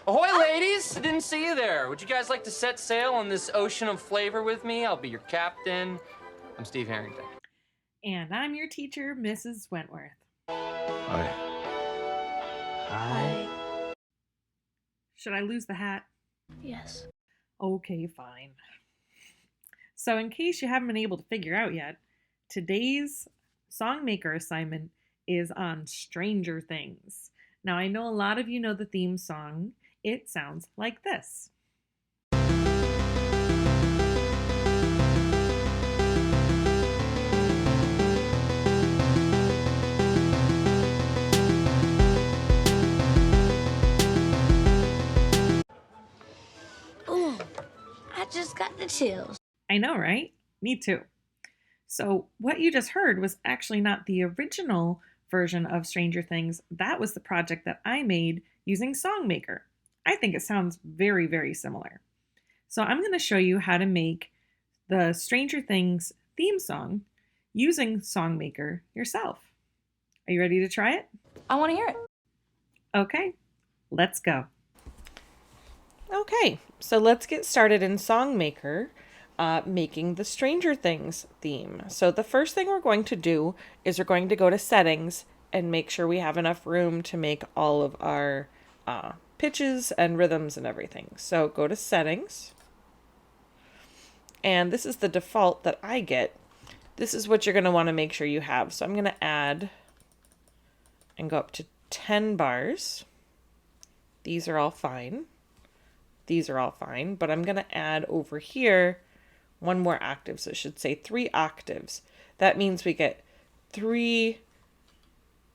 Ahoy, ladies! Didn't see you there. Would you guys like to set sail on this ocean of flavor with me? I'll be your captain. I'm Steve Harrington. And I'm your teacher, Mrs. Wentworth. Hi. Hi. Should I lose the hat? Yes. Okay, fine. So, in case you haven't been able to figure out yet, today's Songmaker assignment is on Stranger Things. Now, I know a lot of you know the theme song. It sounds like this. Ooh, I just got the chills. I know, right? Me too. So, what you just heard was actually not the original version of Stranger Things. That was the project that I made using Songmaker. I think it sounds very, very similar. So, I'm going to show you how to make the Stranger Things theme song using Songmaker yourself. Are you ready to try it? I want to hear it. Okay, let's go. Okay, so let's get started in Songmaker. Making the Stranger Things theme. So the first thing we're going to do is we're going to go to settings and make sure we have enough room to make all of our pitches and rhythms and everything. So go to settings. And this is the default that I get. This is what you're going to want to make sure you have. So I'm going to add and go up to 10 bars. These are all fine. These are all fine, but I'm going to add over here one more octave, so it should say 3 octaves. That means we get 3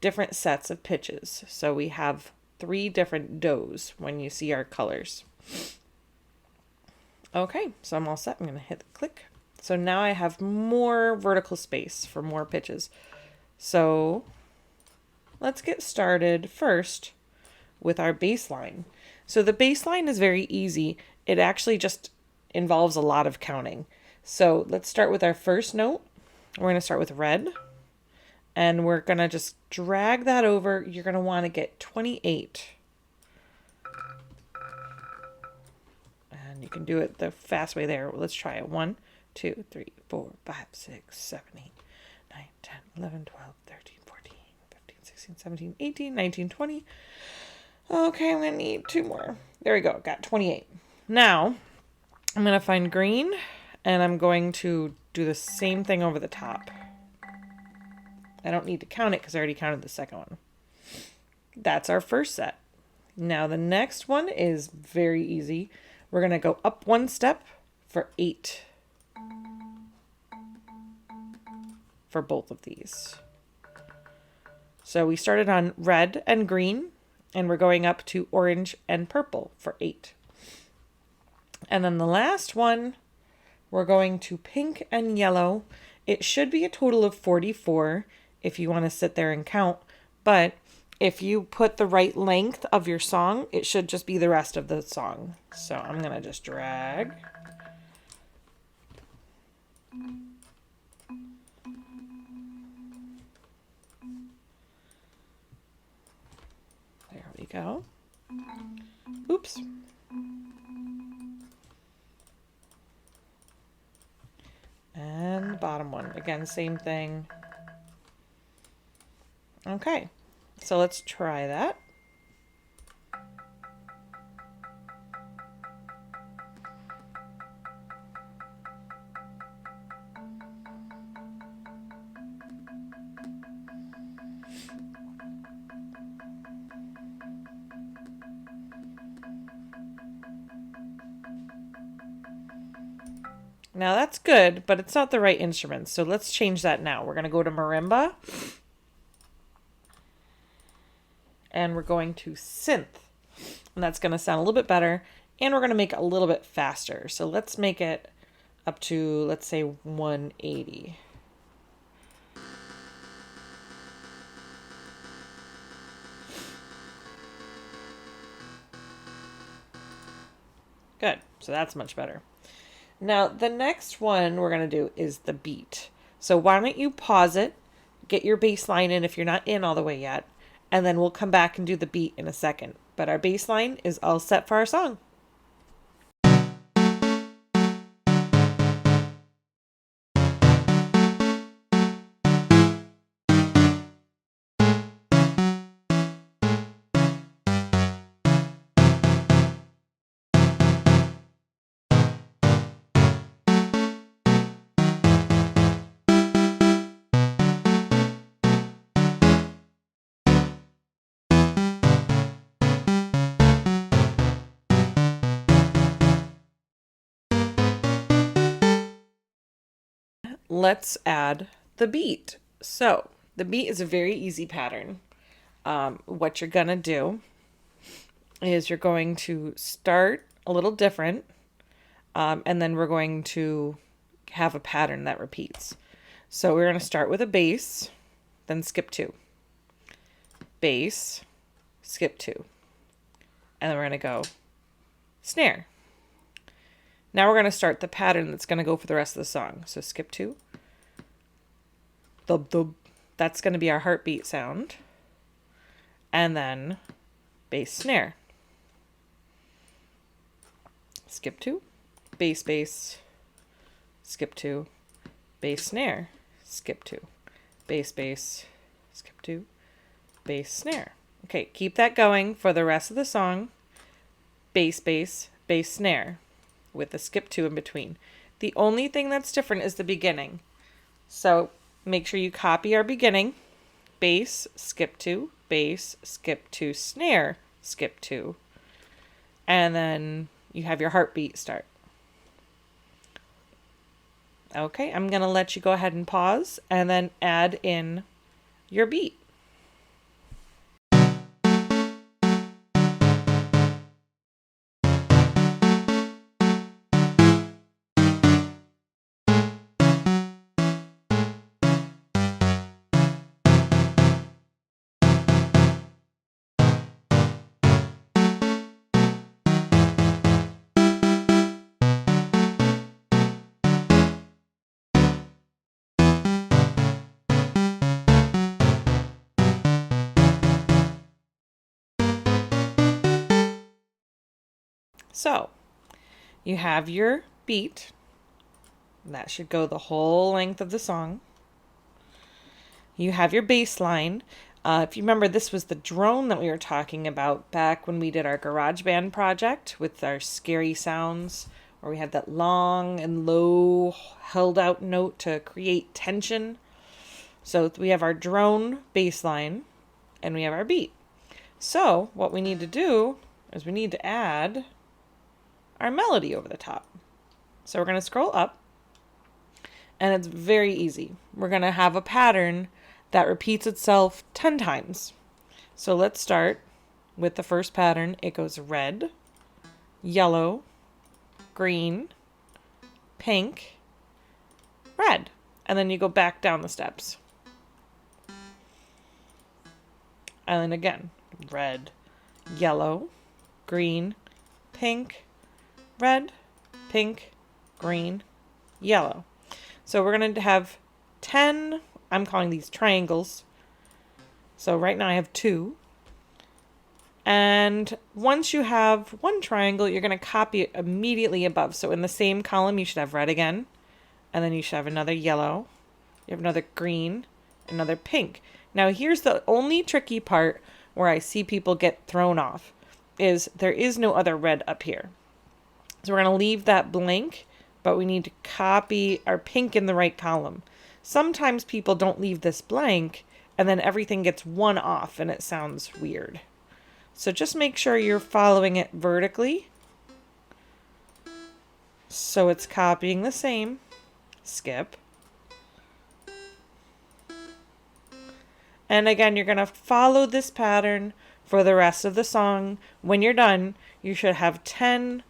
different sets of pitches. So we have 3 different does when you see our colors. Okay, so I'm all set. I'm going to hit click. So now I have more vertical space for more pitches. So let's get started first with our bass line. So the bass line is very easy. It actually just involves a lot of counting. So let's start with our first note. We're going to start with red. And we're going to just drag that over. You're going to want to get 28. And you can do it the fast way there. Let's try it. 1, 2, 3, 4, 5, 6, 7, 8, 9, 10, 11, 12, 13, 14, 15, 16, 17, 18, 19, 20. Okay, I'm going to need 2 more. There we go. Got 28. Now, I'm going to find green, and I'm going to do the same thing over the top. I don't need to count it because I already counted the second one. That's our first set. Now, the next one is very easy. We're going to go up 1 step for 8 for both of these. So we started on red and green. And we're going up to orange and purple for 8. And then the last one, we're going to pink and yellow. It should be a total of 44 if you want to sit there and count. But if you put the right length of your song, it should just be the rest of the song. So I'm going to just drag. There we go. Oops. And the bottom one. Again, same thing. Okay. So let's try that. Now that's good, but it's not the right instrument. So let's change that now. We're going to go to marimba. And we're going to synth. And that's going to sound a little bit better. And we're going to make it a little bit faster. So let's make it up to, let's say, 180. Good. So that's much better. Now, the next one we're going to do is the beat. So why don't you pause it, get your bass line in if you're not in all the way yet, and then we'll come back and do the beat in a second. but our bass line is all set for our song. Let's add the beat. So the beat is a very easy pattern. What you're gonna do is you're going to start a little different, and then we're going to have a pattern that repeats. So we're going to start with a bass, then skip 2. Bass, skip 2. And then we're going to go snare. Now we're going to start the pattern that's going to go for the rest of the song. So skip 2. Thub, thub. That's going to be our heartbeat sound. And then bass, snare. Skip 2. Bass, bass. Skip 2. Bass, snare. Skip 2. Bass, bass. Skip 2. Bass, snare. Okay, keep that going for the rest of the song. Bass, bass, bass, snare, with the skip 2 in between. The only thing that's different is the beginning. So make sure you copy our beginning. Bass, skip 2, bass, skip 2, snare, skip 2. And then you have your heartbeat start. Okay, I'm going to let you go ahead and pause and then add in your beat. So you have your beat. That should go the whole length of the song. You have your bass line. If you remember, this was the drone that we were talking about back when we did our GarageBand project with our scary sounds, where we had that long and low held out note to create tension. So we have our drone bass line and we have our beat. So what we need to do is we need to add our melody over the top. So we're going to scroll up, and it's very easy. We're going to have a pattern that repeats itself 10 times. So let's start with the first pattern. It goes red, yellow, green, pink, red. And then you go back down the steps. And then again, red, yellow, green, pink, red, pink, green, yellow. So we're going to have 10, I'm calling these triangles. So right now I have 2. And once you have one triangle, you're going to copy it immediately above. So in the same column, you should have red again. And then you should have another yellow. You have another green, another pink. Now here's the only tricky part where I see people get thrown off, is there is no other red up here. So we're going to leave that blank, but we need to copy our pink in the right column. Sometimes people don't leave this blank, and then everything gets one off, and it sounds weird. So just make sure you're following it vertically. So it's copying the same. Skip. And again, you're going to follow this pattern for the rest of the song. When you're done, you should have 10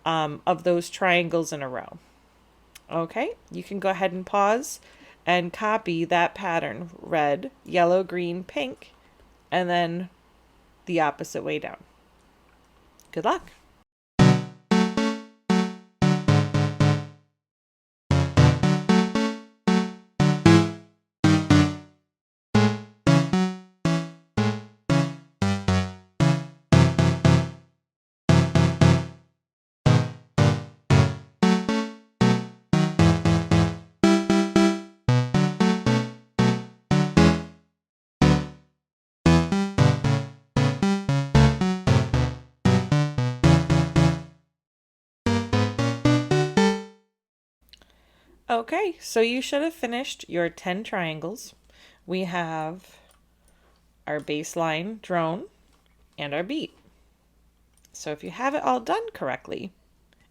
of those triangles in a row. Okay, you can go ahead and pause and copy that pattern. Red, yellow, green, pink, and then the opposite way down. Good luck. Okay, so you should have finished your 10 triangles. We have our baseline drone and our beat. So if you have it all done correctly,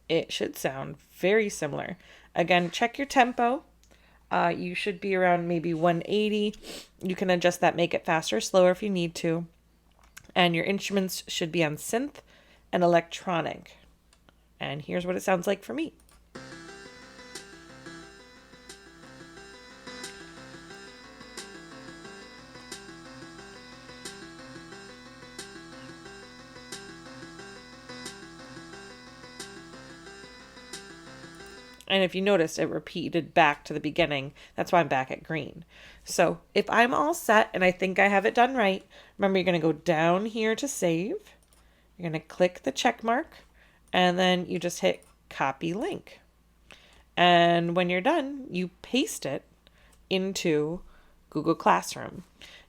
it should sound very similar. Again, check your tempo. You should be around maybe 180. You can adjust that, make it faster or slower if you need to. And your instruments should be on synth and electronic. And here's what it sounds like for me. And if you noticed, it repeated back to the beginning. That's why I'm back at green. So if I'm all set and I think I have it done right, remember you're going to go down here to save. You're going to click the check mark and then you just hit copy link. And when you're done, you paste it into Google Classroom.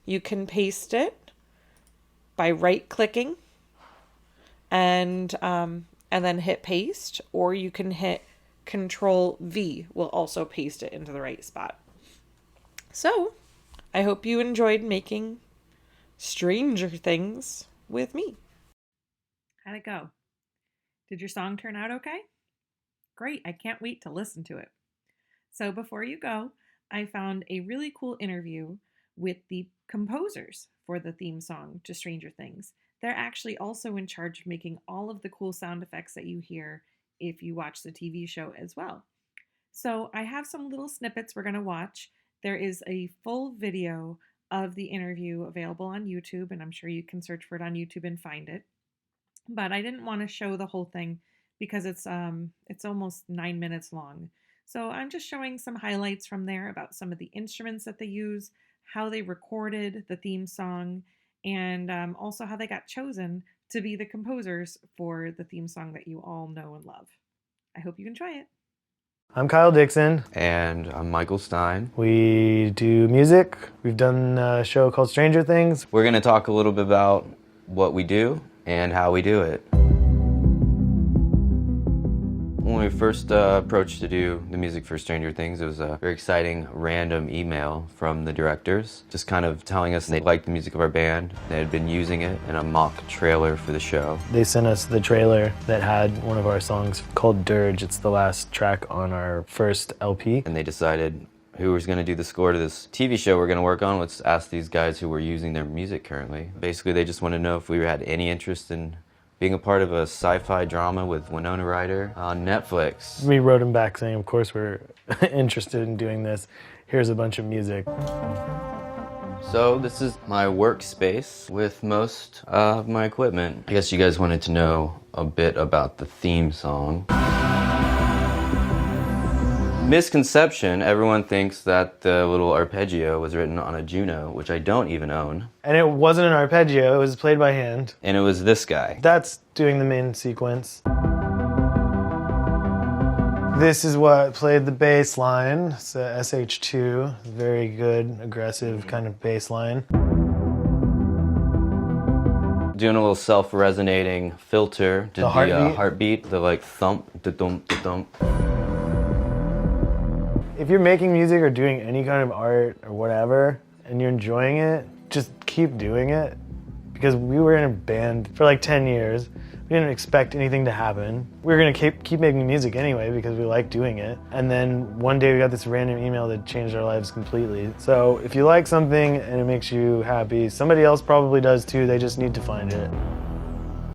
You can paste it by right clicking and then hit paste, or you can hit Control V will also paste it into the right spot. So, I hope you enjoyed making Stranger Things with me. How'd it go? Did your song turn out okay? Great, I can't wait to listen to it. So before you go, I found a really cool interview with the composers for the theme song to Stranger Things. They're actually also in charge of making all of the cool sound effects that you hear if you watch the TV show as well. So I have some little snippets we're going to watch. There is a full video of the interview available on YouTube, and I'm sure you can search for it on YouTube and find it. But I didn't want to show the whole thing because it's almost 9 minutes long. So I'm just showing some highlights from there about some of the instruments that they use, how they recorded the theme song, and also how they got chosen to be the composers for the theme song that you all know and love. I hope you enjoy it. I'm Kyle Dixon. And I'm Michael Stein. We do music. We've done a show called Stranger Things. We're going to talk a little bit about what we do and how we do it. When we first approached to do the music for Stranger Things, it was a very exciting random email from the directors, just kind of telling us they liked the music of our band. They had been using it in a mock trailer for the show. They sent us the trailer that had one of our songs called Dirge. It's the last track on our first LP. And they decided who was going to do the score to this TV show we're going to work on. Let's ask these guys who were using their music currently. Basically, they just wanted to know if we had any interest in being a part of a sci-fi drama with Winona Ryder on Netflix. We wrote them back saying, of course we're interested in doing this. Here's a bunch of music. So this is my workspace with most of my equipment. I guess you guys wanted to know a bit about the theme song. Misconception, everyone thinks that the little arpeggio was written on a Juno, which I don't even own. And it wasn't an arpeggio, it was played by hand. And it was this guy. That's doing the main sequence. This is what played the bass line. It's a SH2, very good, aggressive kind of bass line. Doing a little self-resonating filter to The heartbeat, the like thump, da-dump, da-dump. If you're making music or doing any kind of art or whatever, and you're enjoying it, just keep doing it. Because we were in a band for like 10 years. We didn't expect anything to happen. We were gonna keep making music anyway because we like doing it. And then one day we got this random email that changed our lives completely. So if you like something and it makes you happy, somebody else probably does too, they just need to find it.